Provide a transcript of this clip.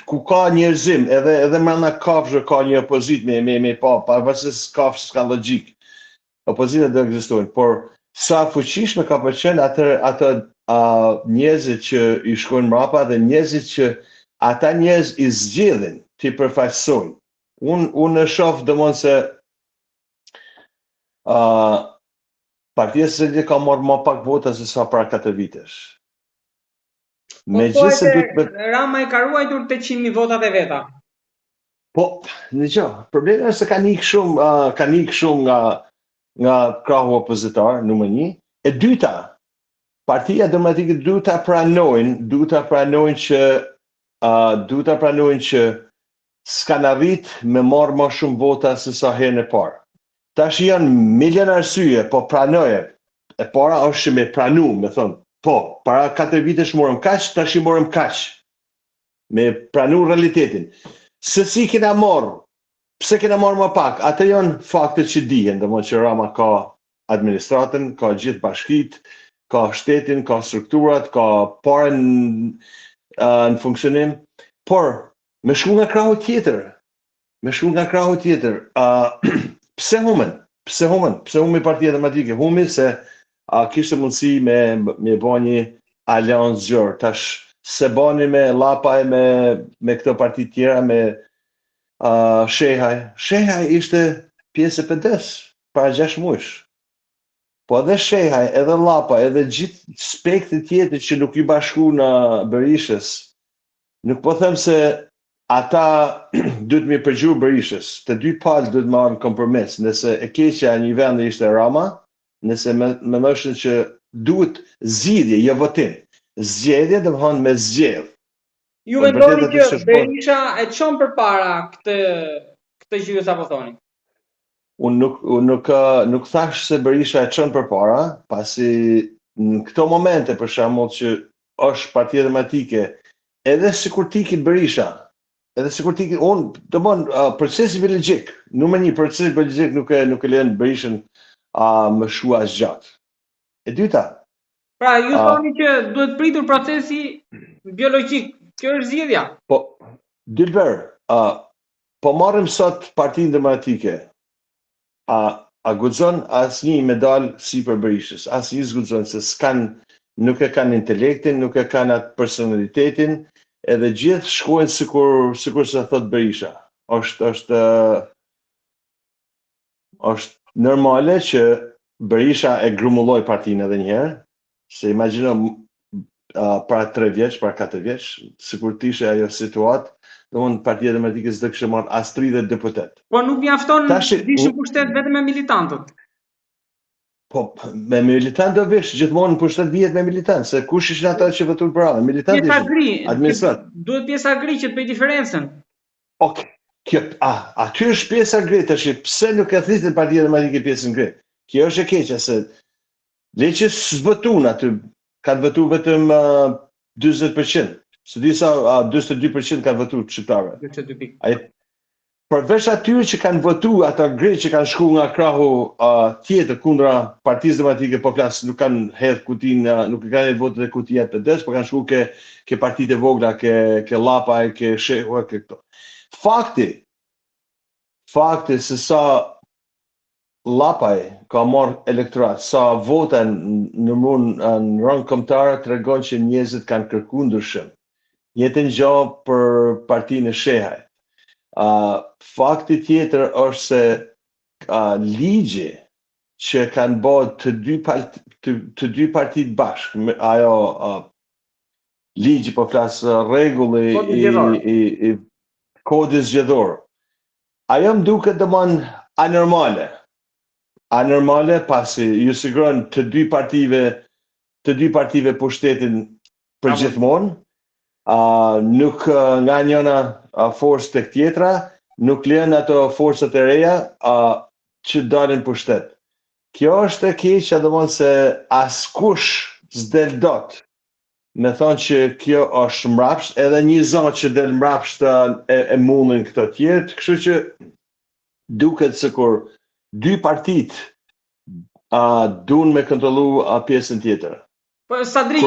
ku ka njerëzim, edhe mrena kafshë ka një opozit me pa, pavarësisht kafshës ka logjik. Opozita do ekzistojnë, por sa fuqishme ka përqenë ato njerëzit që i shkojnë mrapa dhe njerëzit që ata njerëz i zgjedhin të i përfaqësojnë. Unë shoh domosdoshmë se Partia Socialiste ka marrë më pak vota se sa para 4 vitesh. Rama i ka ruajtur 800.000 votat e veta. Po, problemi është se ka ikë shumë nga krahu opozitar, numër 1. E dyta, Partia Demokratike duhet ta pranojnë që s'kan arrit me marrë më shumë vota se sa herën e parë. Tash janë milion arsye, po pranoje. E para është që me pranu, me thonë, po, para 4 vitesh morëm kaq, tash i morëm kaq. Me pranu realitetin. Se si kena marrë, pse kena marrë më pak, atë janë faktet që dihen, domethënë që Rama ka administratën, ka gjithë bashkitë, ka shtetin, ka strukturat, ka parën në funksionim, por me shku nga krahu tjetër, pse humi Partia Demokratike? Humi se kishte mundësi me bë një aleancë zgjuar. Tash se bani me Llapaj, me këto parti tjera, me Shehaj. Shehaj ishte pjesë e PD-s para 6 muajsh. Po edhe Shehaj, edhe Llapaj, edhe gjithë spektri tjetër që nuk i bashku në Berishës, nuk po them se ata duhet me përgjur Berishës, të dy palë duhet marrë në kompromis, nëse e keqja një vend ishte Rama, nëse me nëshën që duhet zgjidhje, jo votim. Zgjedhje dhe më thonë me zgjedh. Ju mendoni që Berisha e çon përpara këtë gjë sa po thoni? Unë nuk thash se Berisha e çon përpara, pasi në këto momente për shembull që është Partia Demokratike, edhe sikur tikit Berisha, procesi biologjik, numër 1, procesi biologjik nuk e lën Berishën më shua as gjatë. E dyta. Pra, ju thoni që duhet pritur procesi biologjik. Kjo është zgjedhja. Po, Dilber, po marrim sot Partinë Demokratike. A guxon asnjë me dal sipër Berishës? Asnjë s'guxon se nuk e kanë intelektin, nuk e kanë atë personalitetin, edhe gjithë shkojnë sikur se thot Berisha. Është normale që Berisha e grumulloi partinë edhe një herë, se imagjino para 3 vjeç, para 4 vjeç, sikur të ishte ajo situatë, domthonë Partia Demokratike s'do kishte marrë as 30 deputet. Po nuk mjafton dishë pushtet vetëm me militantët. Po, me militantë do vish, gjithmonë në pushtet vihet me militantë, se kush ishin ata që votuan për radhë? Militantë ishin. Administrat. Duhet pjesa gri që të bëj diferencën. Okej. Aty është pjesa gri, tash pse nuk e thithën Partia Demokratike pjesën gri? Kjo është e keqja se leqë s'votuan aty, kanë votu vetëm 40%. Së di sa 42% kanë votu shqiptarëve. Përveç atyre që kanë votu, ata gri që kanë shku nga krahu tjetër kundra Partisë Demokratike, po flas, nuk kanë hedhë kutinë, nuk kanë hedhë votët e kutia të PD-s, po kanë shku ke partitë e vogla, ke Llapaj, ke Shehu, ke këto. Fakti se sa Llapaj ka marrë elektorat, sa vota në rang kombëtar tregon që njerëzit kanë kërkuar ndryshim. Njëjtën gjë për partinë e Shehaj. Fakti tjetër është se ligji që kanë bërë të dy partitë bashkë, ajo ligji po flas rregulli i kodit zgjedhor. Ajo më duket domosdoshmë anormale. Anormale pasi ju siguron të dy partive pushtetin për gjithmonë, nuk nga njëna forcë tek tjetra, nuk lën ato forcat e reja që dalin pushtet. Kjo është e keqja, domosdoshmë se askush s'del dot. Me thonë që kjo është mbrapsht, edhe një zonë që del mbrapsht e mullin këto tjerë, kështu që duket sikur dy partit duan me kontrollu pjesën tjetër. Po Sadri,